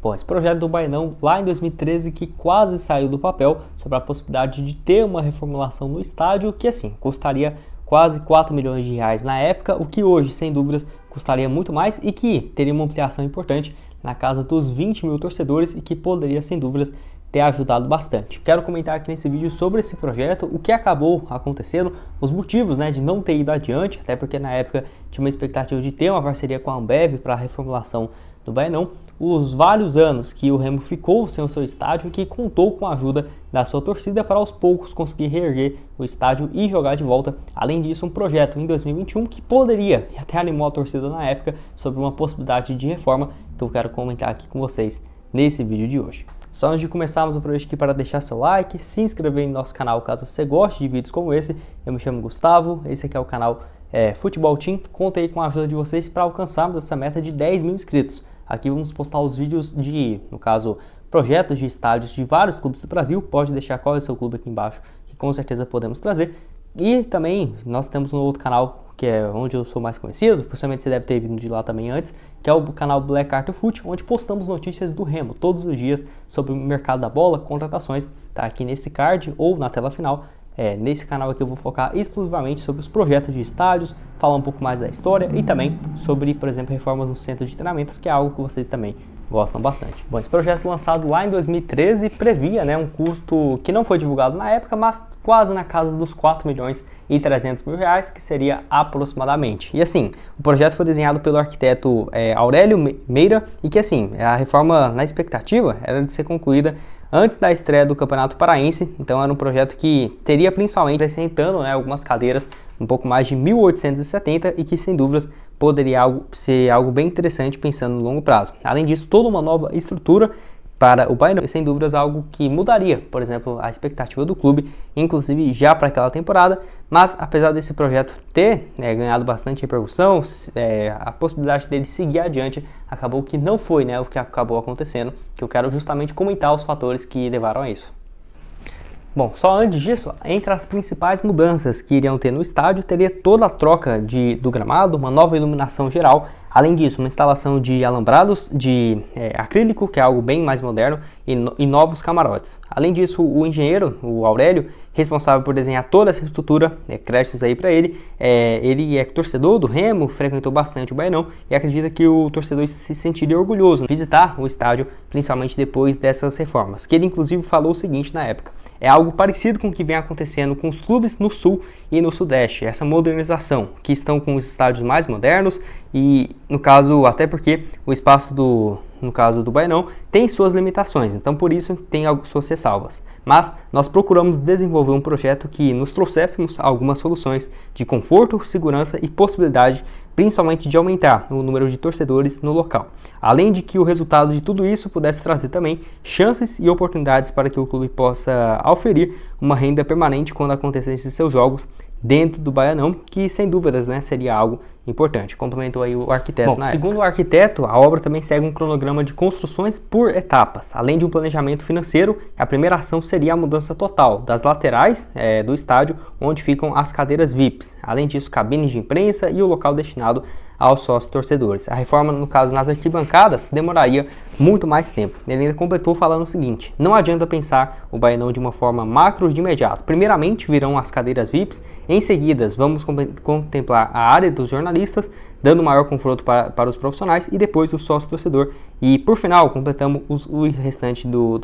Bom, esse projeto do Baenão, lá em 2013, que quase saiu do papel, sobre a possibilidade de ter uma reformulação no estádio, que assim, custaria quase 4 milhões de reais na época, o que hoje, sem dúvidas, custaria muito mais e que teria uma ampliação importante na casa dos 20 mil torcedores e que poderia, sem dúvidas, ter ajudado bastante. Quero comentar aqui nesse vídeo sobre esse projeto, o que acabou acontecendo, os motivos de não ter ido adiante, até porque na época tinha uma expectativa de ter uma parceria com a Ambev para a reformulação do Baenão, os vários anos que o Remo ficou sem o seu estádio e que contou com a ajuda da sua torcida para aos poucos conseguir reerguer o estádio e jogar de volta. Além disso, um projeto em 2021 que poderia, e até animou a torcida na época, sobre uma possibilidade de reforma, que eu quero comentar aqui com vocês nesse vídeo de hoje. Só antes de começarmos o projeto aqui, para deixar seu like, se inscrever em nosso canal caso você goste de vídeos como esse. Eu me chamo Gustavo, esse aqui é o canal Futebol Team. Contei com a ajuda de vocês para alcançarmos essa meta de 10 mil inscritos. Aqui vamos postar os vídeos de, no caso, projetos de estádios de vários clubes do Brasil. Pode deixar qual é o seu clube aqui embaixo, que com certeza podemos trazer. E também nós temos um outro canal, que é onde eu sou mais conhecido, possivelmente você deve ter vindo de lá também antes, que é o canal Black Art Foot, onde postamos notícias do Remo todos os dias sobre o mercado da bola, contratações. Tá aqui nesse card ou na tela final. Nesse canal aqui eu vou focar exclusivamente sobre os projetos de estádios, falar um pouco mais da história e também sobre, por exemplo, reformas no centro de treinamentos, que é algo que vocês também gostam bastante. Bom, esse projeto lançado lá em 2013 previa um custo que não foi divulgado na época, mas quase na casa dos 4 milhões e 300 mil reais, que seria aproximadamente. E assim, o projeto foi desenhado pelo arquiteto Aurélio Meira e que assim, a reforma na expectativa era de ser concluída antes da estreia do Campeonato Paraense. Então era um projeto que teria principalmente acrescentando algumas cadeiras, um pouco mais de 1.870, e que sem dúvidas poderia ser algo bem interessante pensando no longo prazo. Além disso, toda uma nova estrutura para o Baenão, sem dúvidas algo que mudaria, por exemplo, a expectativa do clube, inclusive já para aquela temporada. Mas apesar desse projeto ter ganhado bastante repercussão, a possibilidade dele seguir adiante acabou que não foi o que acabou acontecendo, que eu quero justamente comentar os fatores que levaram a isso. Bom, só antes disso, entre as principais mudanças que iriam ter no estádio, teria toda a troca do gramado, uma nova iluminação geral. Além disso, uma instalação de alambrados de acrílico, que é algo bem mais moderno, e novos camarotes. Além disso, o engenheiro, o Aurélio, responsável por desenhar toda essa estrutura, créditos aí para ele. Ele é torcedor do Remo, frequentou bastante o Baenão e acredita que o torcedor se sentiria orgulhoso de visitar o estádio, principalmente depois dessas reformas. Que ele inclusive falou o seguinte na época: é algo parecido com o que vem acontecendo com os clubes no Sul e no Sudeste, essa modernização, que estão com os estádios mais modernos e, no caso, até porque o espaço no caso do Baenão tem suas limitações, então por isso tem suas ressalvas. Mas nós procuramos desenvolver um projeto que nos trouxéssemos algumas soluções de conforto, segurança e possibilidade, principalmente de aumentar o número de torcedores no local. Além de que o resultado de tudo isso pudesse trazer também chances e oportunidades para que o clube possa oferir uma renda permanente quando acontecessem seus jogos dentro do Baenão, que sem dúvidas seria algo importante. Complementou aí o arquiteto. Bom, segundo o arquiteto, a obra também segue um cronograma de construções por etapas, além de um planejamento financeiro. A primeira ação seria a mudança total das laterais do estádio, onde ficam as cadeiras VIPs. Além disso, cabines de imprensa e o local destinado aos sócios torcedores. A reforma, no caso, nas arquibancadas, demoraria muito mais tempo. Ele ainda completou falando o seguinte: não adianta pensar o Baenão de uma forma macro de imediato. Primeiramente virão as cadeiras VIPs, em seguida vamos contemplar a área dos jornalistas, dando maior conforto para os profissionais, e depois o sócio torcedor. E por final completamos o restante do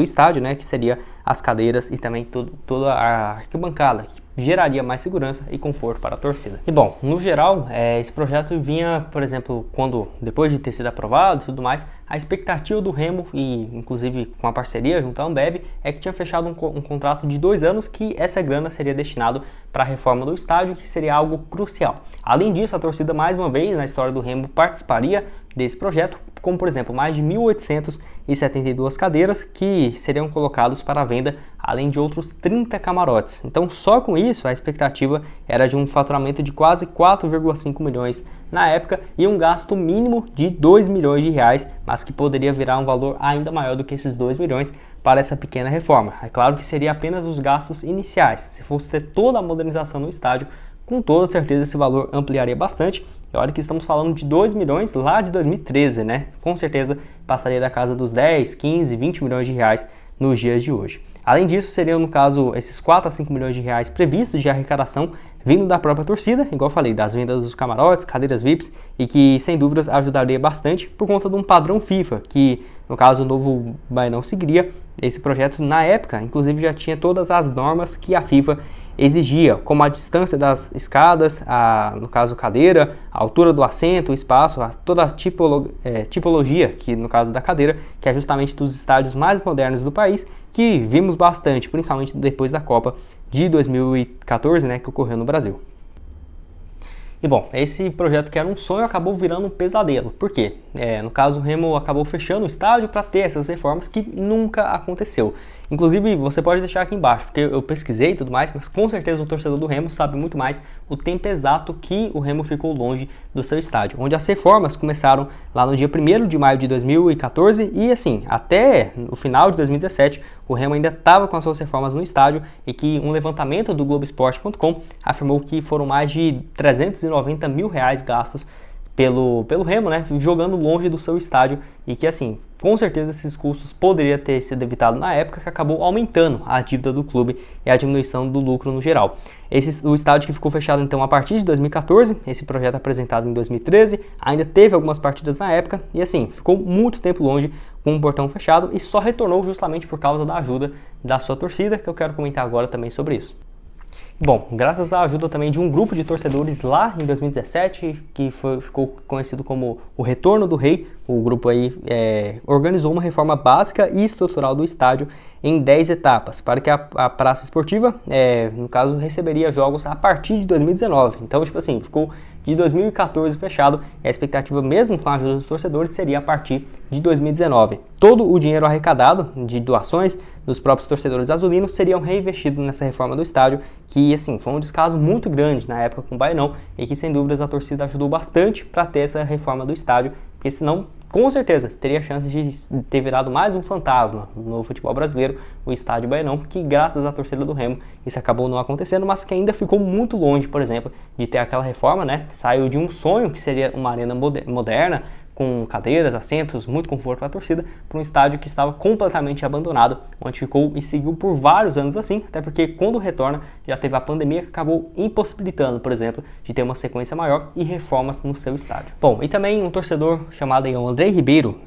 estádio, que seria as cadeiras e também toda a arquibancada, que geraria mais segurança e conforto para a torcida. E bom, no geral, esse projeto vinha, por exemplo, depois de ter sido aprovado e tudo mais, a expectativa do Remo, e inclusive com a parceria junto à Ambev, é que tinha fechado um contrato de 2 anos, que essa grana seria destinado para a reforma do estádio, que seria algo crucial. Além disso, a torcida, mais uma vez na história do Remo, participaria desse projeto, como por exemplo, mais de 1.872 cadeiras que seriam colocados para venda, além de outros 30 camarotes. Então, só com isso, a expectativa era de um faturamento de quase 4,5 milhões na época e um gasto mínimo de 2 milhões de reais, mas que poderia virar um valor ainda maior do que esses 2 milhões para essa pequena reforma. É claro que seria apenas os gastos iniciais. Se fosse ter toda a modernização no estádio, com toda certeza esse valor ampliaria bastante, E olha que estamos falando de 2 milhões lá de 2013, né? Com certeza passaria da casa dos 10, 15, 20 milhões de reais nos dias de hoje. Além disso, seriam, no caso, esses 4 a 5 milhões de reais previstos de arrecadação vindo da própria torcida, igual eu falei, das vendas dos camarotes, cadeiras VIPs, e que, sem dúvidas, ajudaria bastante por conta de um padrão FIFA, que, no caso, o novo Baenão seguiria. Esse projeto, na época, inclusive, já tinha todas as normas que a FIFA exigia, como a distância das escadas, no caso cadeira, a altura do assento, o espaço, toda a tipologia, que no caso da cadeira, que é justamente dos estádios mais modernos do país, que vimos bastante, principalmente depois da Copa de 2014, né, que ocorreu no Brasil. E bom, esse projeto que era um sonho acabou virando um pesadelo. Por quê? No caso, o Remo acabou fechando o estádio para ter essas reformas que nunca aconteceu. Inclusive, você pode deixar aqui embaixo, porque eu pesquisei e tudo mais, mas com certeza o torcedor do Remo sabe muito mais o tempo exato que o Remo ficou longe do seu estádio, onde as reformas começaram lá no dia 1º de maio de 2014 e assim, até o final de 2017, o Remo ainda estava com as suas reformas no estádio e que um levantamento do Globoesporte.com afirmou que foram mais de 390 mil reais gastos pelo Remo, né, jogando longe do seu estádio e que assim, com certeza esses custos poderiam ter sido evitados na época, que acabou aumentando a dívida do clube e a diminuição do lucro no geral. O estádio que ficou fechado então a partir de 2014, esse projeto apresentado em 2013, ainda teve algumas partidas na época e assim, ficou muito tempo longe com um portão fechado e só retornou justamente por causa da ajuda da sua torcida, que eu quero comentar agora também sobre isso. Bom, graças à ajuda também de um grupo de torcedores lá em 2017, que ficou conhecido como o Retorno do Rei, o grupo aí organizou uma reforma básica e estrutural do estádio em 10 etapas, para que a praça esportiva, no caso, receberia jogos a partir de 2019. Então, tipo assim, ficou de 2014 fechado e a expectativa, mesmo com a ajuda dos torcedores, seria a partir de 2019. Todo o dinheiro arrecadado de doações dos próprios torcedores azulinos seriam reinvestidos nessa reforma do estádio, que assim, foi um descaso muito grande na época com o Baenão e que sem dúvidas a torcida ajudou bastante para ter essa reforma do estádio, porque senão com certeza teria chance de ter virado mais um fantasma no futebol brasileiro, o estádio Baenão, que graças à torcida do Remo isso acabou não acontecendo, mas que ainda ficou muito longe, por exemplo, de ter aquela reforma, né? Saiu de um sonho que seria uma arena moderna, com cadeiras, assentos, muito conforto para a torcida, para um estádio que estava completamente abandonado, onde ficou e seguiu por vários anos assim, até porque quando retorna já teve a pandemia que acabou impossibilitando, por exemplo, de ter uma sequência maior e reformas no seu estádio. Bom, e também um torcedor chamado André Ribeiro,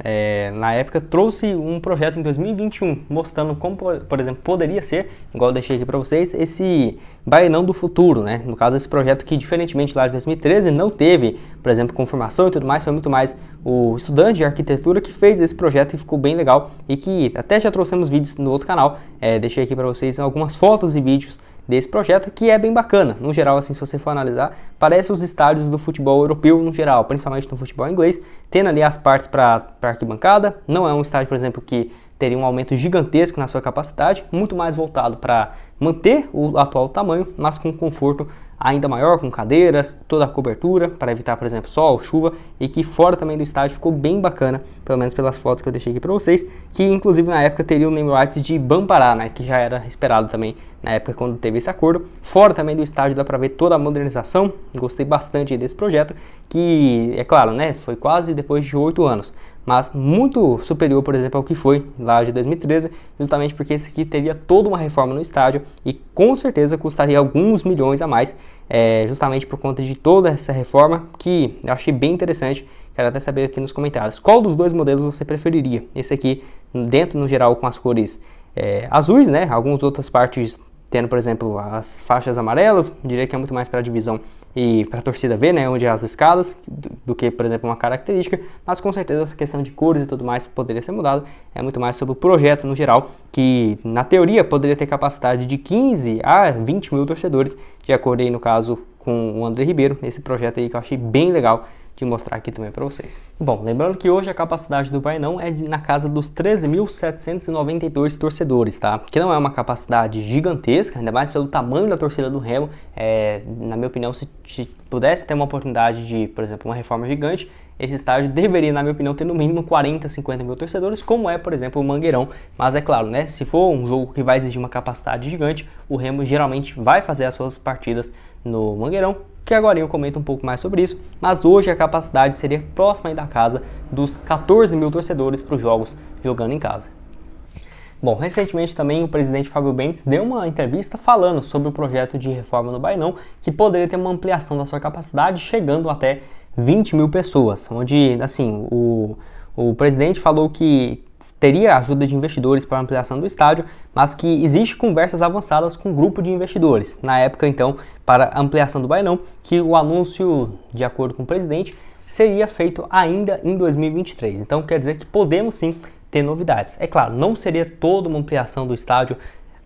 na época trouxe um projeto em 2021, mostrando como, por exemplo, poderia ser, igual eu deixei aqui para vocês, esse Baenão do futuro, né? No caso, esse projeto que, diferentemente lá de 2013, não teve, por exemplo, confirmação e tudo mais, foi muito mais o estudante de arquitetura que fez esse projeto e ficou bem legal e que até já trouxemos vídeos no outro canal, deixei aqui para vocês algumas fotos e vídeos desse projeto que é bem bacana. No geral, assim, se você for analisar, parece os estádios do futebol europeu no geral, principalmente no futebol inglês, tendo ali as partes para arquibancada, não é um estádio, por exemplo, que teria um aumento gigantesco na sua capacidade, muito mais voltado para manter o atual tamanho, mas com conforto ainda maior, com cadeiras, toda a cobertura, para evitar, por exemplo, sol, chuva, e que fora também do estádio ficou bem bacana, pelo menos pelas fotos que eu deixei aqui para vocês, que inclusive na época teria o name rights de Bampará, né, que já era esperado também na época quando teve esse acordo. Fora também do estádio dá para ver toda a modernização, gostei bastante desse projeto, que é claro, né, foi quase depois de 8 anos, mas muito superior, por exemplo, ao que foi lá de 2013, justamente porque esse aqui teria toda uma reforma no estádio e com certeza custaria alguns milhões a mais, justamente por conta de toda essa reforma, que eu achei bem interessante. Quero até saber aqui nos comentários qual dos dois modelos você preferiria. Esse aqui, dentro no geral com as cores azuis, né? Algumas outras partes tendo, por exemplo, as faixas amarelas, diria que é muito mais para a divisão e para a torcida ver, né, onde as escadas, do que, por exemplo, uma característica, mas com certeza essa questão de cores e tudo mais poderia ser mudado, é muito mais sobre o projeto no geral, que na teoria poderia ter capacidade de 15 a 20 mil torcedores, de acordo aí no caso com o André Ribeiro, esse projeto aí que eu achei bem legal de mostrar aqui também para vocês. Bom, lembrando que hoje a capacidade do Baenão é na casa dos 13.792 torcedores, tá? Que não é uma capacidade gigantesca, ainda mais pelo tamanho da torcida do Remo. Na minha opinião, se pudesse ter uma oportunidade de, por exemplo, uma reforma gigante, esse estádio deveria, na minha opinião, ter no mínimo 40, 50 mil torcedores, como é, por exemplo, o Mangueirão. Mas é claro, né? Se for um jogo que vai exigir uma capacidade gigante, o Remo geralmente vai fazer as suas partidas no Mangueirão, que agora eu comento um pouco mais sobre isso, mas hoje a capacidade seria próxima aí da casa dos 14 mil torcedores para os jogos jogando em casa. Bom, recentemente também o presidente Fábio Bentes deu uma entrevista falando sobre o projeto de reforma no Bainão, que poderia ter uma ampliação da sua capacidade, chegando até 20 mil pessoas, onde, assim, o presidente falou que teria ajuda de investidores para a ampliação do estádio, mas que existe conversas avançadas com um grupo de investidores, na época, então, para a ampliação do Bainão, que o anúncio, de acordo com o presidente, seria feito ainda em 2023. Então, quer dizer que podemos, sim, ter novidades. É claro, não seria toda uma ampliação do estádio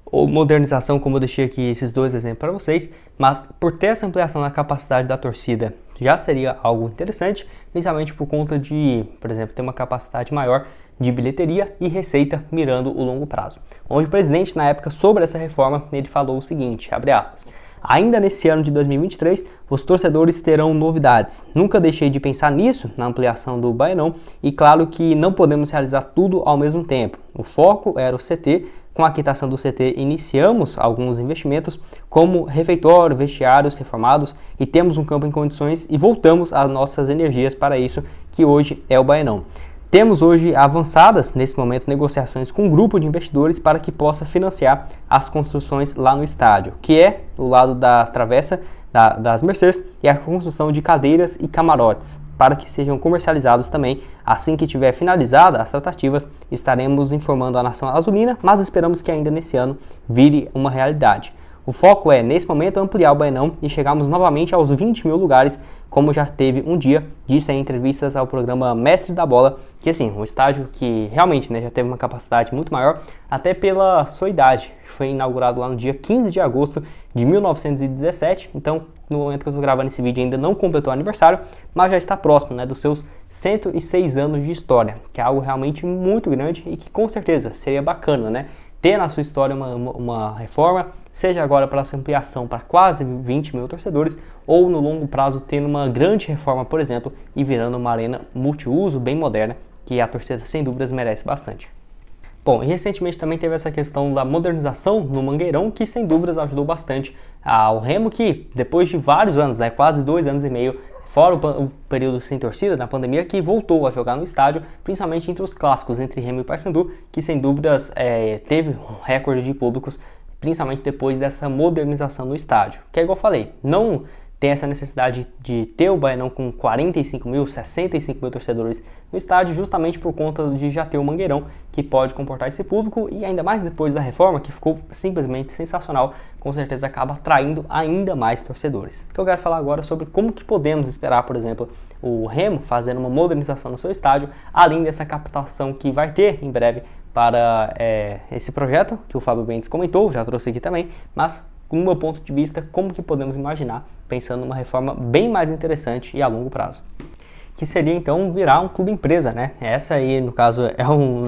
ou modernização, como eu deixei aqui esses dois exemplos para vocês, mas por ter essa ampliação na capacidade da torcida já seria algo interessante, principalmente por conta de, por exemplo, ter uma capacidade maior de bilheteria e receita mirando o longo prazo. Onde o presidente, na época, sobre essa reforma, ele falou o seguinte, abre aspas, ainda nesse ano de 2023, os torcedores terão novidades. Nunca deixei de pensar nisso, na ampliação do Bainão, e claro que não podemos realizar tudo ao mesmo tempo. O foco era o CT, com a quitação do CT iniciamos alguns investimentos, como refeitório, vestiários reformados, e temos um campo em condições e voltamos às nossas energias para isso, que hoje é o Bainão. Temos hoje avançadas, nesse momento, negociações com um grupo de investidores para que possa financiar as construções lá no estádio, que é o lado da travessa das Mercês e a construção de cadeiras e camarotes, para que sejam comercializados também. Assim que tiver finalizada as tratativas, estaremos informando a Nação Azulina, mas esperamos que ainda nesse ano vire uma realidade. O foco é, nesse momento, ampliar o Bainão e chegarmos novamente aos 20 mil lugares, como já teve um dia, disse em entrevistas ao programa Mestre da Bola, que assim, um estádio que realmente já teve uma capacidade muito maior, até pela sua idade. Foi inaugurado lá no dia 15 de agosto de 1917, então no momento que eu estou gravando esse vídeo ainda não completou o aniversário, mas já está próximo dos seus 106 anos de história, que é algo realmente muito grande e que com certeza seria bacana, ter na sua história uma reforma, seja agora para essa ampliação para quase 20 mil torcedores, ou no longo prazo tendo uma grande reforma, por exemplo, e virando uma arena multiuso bem moderna, que a torcida sem dúvidas merece bastante. Bom, e recentemente também teve essa questão da modernização no Mangueirão, que sem dúvidas ajudou bastante ao Remo, que depois de vários anos, quase 2 anos e meio, fora o período sem torcida, na pandemia, que voltou a jogar no estádio, principalmente entre os clássicos, entre Remo e Paysandu, que sem dúvidas teve um recorde de públicos, principalmente depois dessa modernização no estádio. Que é igual eu falei, não tem essa necessidade de ter o Bainão com 45 mil, 65 mil torcedores no estádio, justamente por conta de já ter o Mangueirão, que pode comportar esse público, e ainda mais depois da reforma, que ficou simplesmente sensacional, com certeza acaba atraindo ainda mais torcedores. Que eu quero falar agora sobre como que podemos esperar, por exemplo, o Remo fazendo uma modernização no seu estádio, além dessa captação que vai ter em breve para esse projeto, que o Fábio Bentes comentou, já trouxe aqui também, mas do meu ponto de vista, como que podemos imaginar, pensando numa reforma bem mais interessante e a longo prazo. Que seria então virar um clube empresa, Essa aí, no caso,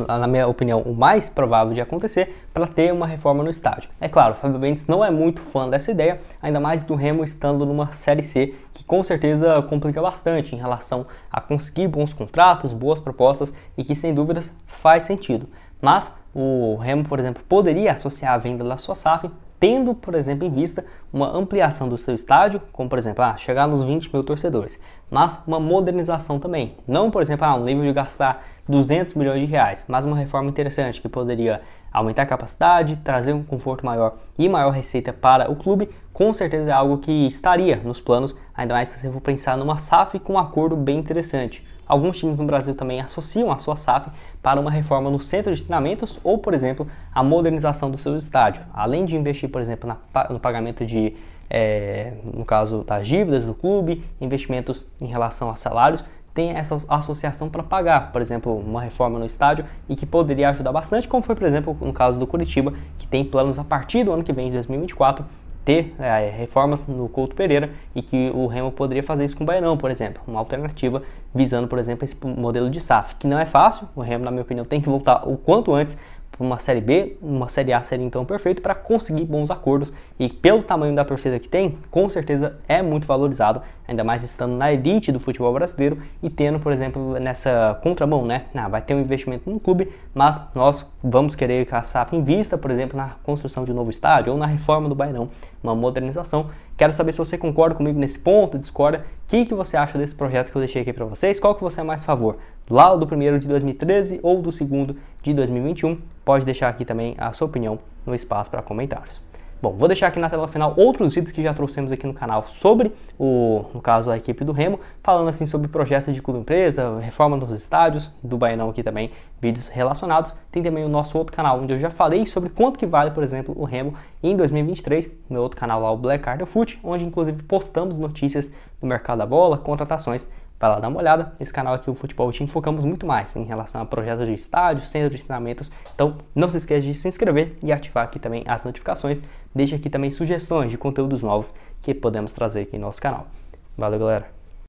na minha opinião, o mais provável de acontecer para ter uma reforma no estádio. É claro, o Fábio Bentes não é muito fã dessa ideia, ainda mais do Remo estando numa Série C, que com certeza complica bastante em relação a conseguir bons contratos, boas propostas e que sem dúvidas faz sentido. Mas o Remo, por exemplo, poderia associar a venda da sua SAF, tendo, por exemplo, em vista uma ampliação do seu estádio, como por exemplo, chegar nos 20 mil torcedores, mas uma modernização também. Não, por exemplo, um nível de gastar 200 milhões de reais, mas uma reforma interessante que poderia aumentar a capacidade, trazer um conforto maior e maior receita para o clube, com certeza é algo que estaria nos planos, ainda mais se você for pensar numa SAF com um acordo bem interessante. Alguns times no Brasil também associam a sua SAF para uma reforma no centro de treinamentos ou, por exemplo, a modernização do seu estádio. Além de investir, por exemplo, no pagamento de, no caso das dívidas do clube, investimentos em relação a salários, tem essa associação para pagar, por exemplo, uma reforma no estádio e que poderia ajudar bastante, como foi, por exemplo, no caso do Curitiba, que tem planos a partir do ano que vem, de 2024, ter reformas no Couto Pereira e que o Remo poderia fazer isso com o Bainão, por exemplo, uma alternativa visando, por exemplo, esse modelo de SAF, que não é fácil. O Remo, na minha opinião, tem que voltar o quanto antes para uma Série B, uma Série A seria então perfeito para conseguir bons acordos e pelo tamanho da torcida que tem, com certeza é muito valorizado, ainda mais estando na elite do futebol brasileiro e tendo, por exemplo, nessa contramão, vai ter um investimento no clube, mas nós vamos querer que a SAF invista, por exemplo, na construção de um novo estádio ou na reforma do Bainão, uma modernização Quero saber se você concorda comigo nesse ponto, discorda, o que você acha desse projeto que eu deixei aqui para vocês, qual que você é mais a favor, lá do primeiro de 2013 ou do segundo de 2021, pode deixar aqui também a sua opinião no espaço para comentários. Bom, vou deixar aqui na tela final outros vídeos que já trouxemos aqui no canal sobre, no caso, a equipe do Remo, falando assim sobre projeto de clube-empresa, reforma dos estádios, do Baianão aqui também, vídeos relacionados. Tem também o nosso outro canal, onde eu já falei sobre quanto que vale, por exemplo, o Remo em 2023, meu outro canal lá, o Black Card Foot, onde inclusive postamos notícias do mercado da bola, contratações. Vai lá dar uma olhada. Esse canal aqui, o Futebol Team, focamos muito mais em relação a projetos de estádios, centro de treinamentos. Então, não se esqueça de se inscrever e ativar aqui também as notificações. Deixe aqui também sugestões de conteúdos novos que podemos trazer aqui no nosso canal. Valeu, galera!